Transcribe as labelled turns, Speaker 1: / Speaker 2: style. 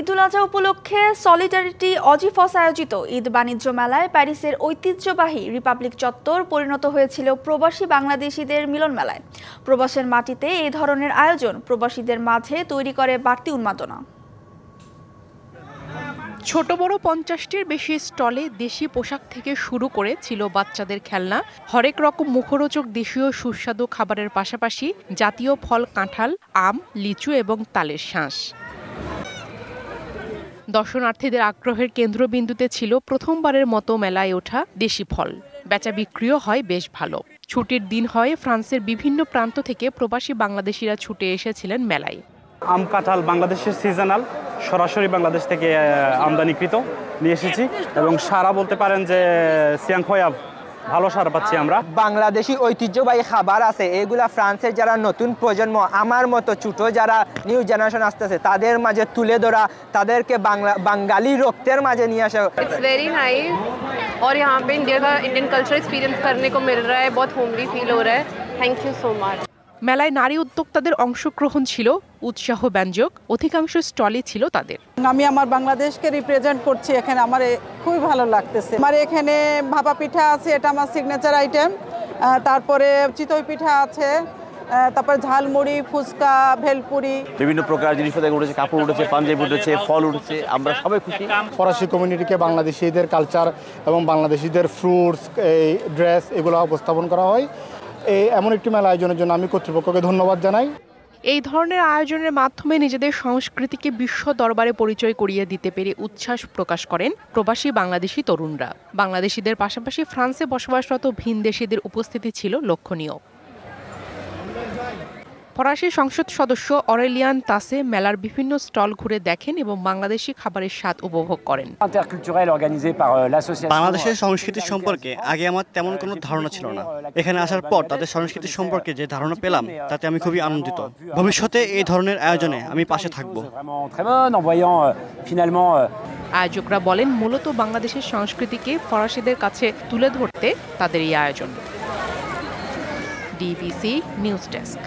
Speaker 1: ঈদুল আজহা উপলক্ষে সলিডারিটি অজিফস আয়োজিত ঈদ বাণিজ্য মেলায় প্যারিসের ঐতিহ্যবাহী রিপাবলিক চত্বর পরিণত হয়েছিল প্রবাসী বাংলাদেশিদের মিলন মেলায়। প্রবাসের মাটিতে এই ধরনের আয়োজন প্রবাসীদের মাঝে তৈরি করে বাড়তি উন্মাদনা।
Speaker 2: ছোট বড় 50টির বেশি স্টলে দেশি পোশাক থেকে শুরু করে ছিল বাচ্চাদের খেলনা, হরেক রকম মুখরোচক দেশীয় সুস্বাদু খাবারের পাশাপাশি জাতীয় ফল কাঁঠাল, আম, লিচু এবং তালের শাঁস। দর্শনার্থীদের আগ্রহের কেন্দ্রবিন্দুতে ছিল প্রথমবারের মতো মেলায় ওঠা দেশি ফল। বেচা বিক্রিও হয় বেশ ভালো। ছুটির দিন হয় ফ্রান্সের বিভিন্ন প্রান্ত থেকে প্রবাসী বাংলাদেশিরা ছুটে এসেছিলেন মেলায়।
Speaker 3: আম কাঁঠাল বাংলাদেশের সিজনাল, সরাসরি বাংলাদেশ থেকে আমদানিকৃত নিয়ে এসেছি এবং সারা বলতে পারেন যে সিয়াংখয়াব ভালো সারা পাচ্ছি আমরা।
Speaker 4: বাংলাদেশি ঐতিহ্যবাহী খাবার আছে, এগুলা ফ্রান্সের যারা নতুন প্রজন্ম আমার মতো ছোট যারা নিউ জেনারেশন আসতেছে তাদের মাঝে তুলে ধরা, তাদেরকে বাঙালি রক্তের মাঝে নিয়ে আসা।
Speaker 5: इट्स वेरी नाइस और यहाँ पे इंडियन कल्चर एक्सपीरियंस करने को मिल रहा है, बहुत होमली फील हो रहा है। Thank you so much.
Speaker 2: মেলায় নারী উদ্যোক্তাদের অংশগ্রহণ ছিল উৎসাহ ব্যঞ্জক, অধিকাংশ স্টলই ছিল তাদের।
Speaker 6: আমি আমার বাংলাদেশকে রিপ্রেজেন্ট করছি এখানে, আমার খুবই ভালো লাগতেছে। আমার এখানে ভাপা পিঠা আছে, এটা আমার সিগনেচার আইটেম। তারপরে চিতই পিঠা আছে, তারপরে ঝালমুড়ি, ফুচকা, ভেলপুরি,
Speaker 7: বিভিন্ন প্রকার জিনিসপত্র উঠেছে, কাপড় উঠেছে, পাঞ্জাবি উঠেছে, ফল উঠেছে, আমরা সবাই খুশি।
Speaker 8: ফরাসি কমিউনিটিকে বাংলাদেশিদের কালচার এবং বাংলাদেশিদের ফ্রুটস, এই ড্রেস এগুলো উপস্থাপন করা হয়। এই এমন একটি মেলা আয়োজনের জন্য আমি কর্তৃপক্ষকে ধন্যবাদ জানাই।
Speaker 2: এই ধরনের আয়োজনের মাধ্যমে নিজেদের সংস্কৃতিকে বিশ্ব দরবারে পরিচয় করিয়ে দিতে পেরে উচ্ছ্বাস প্রকাশ করেন প্রবাসী বাংলাদেশি তরুণরা। বাংলাদেশিদের পাশাপাশি ফ্রান্সে বসবাসরত ভিনদেশিদের উপস্থিতি ছিল লক্ষণীয়। ফরাসি সংসদ সদস্য অরেলিয়ান তাসে মেলার বিভিন্ন স্টল ঘুরে দেখেন এবং বাংলাদেশি খাবারের স্বাদ উপভোগ করেন।
Speaker 9: বাংলাদেশের সংস্কৃতি সম্পর্কে আগে আমার তেমন কোনো ধারণা ছিল না। এখানে আসার পর তাদের সংস্কৃতি সম্পর্কে যে ধারণা পেলাম তাতে আমি খুবই আনন্দিত। ভবিষ্যতে এই ধরনের আয়োজনে আমি পাশে থাকব।
Speaker 2: আয়োজকরা বলেন মূলত বাংলাদেশের সংস্কৃতিকে ফরাসিদের কাছে তুলে ধরতে তাদের এই আয়োজন। DBC news desk.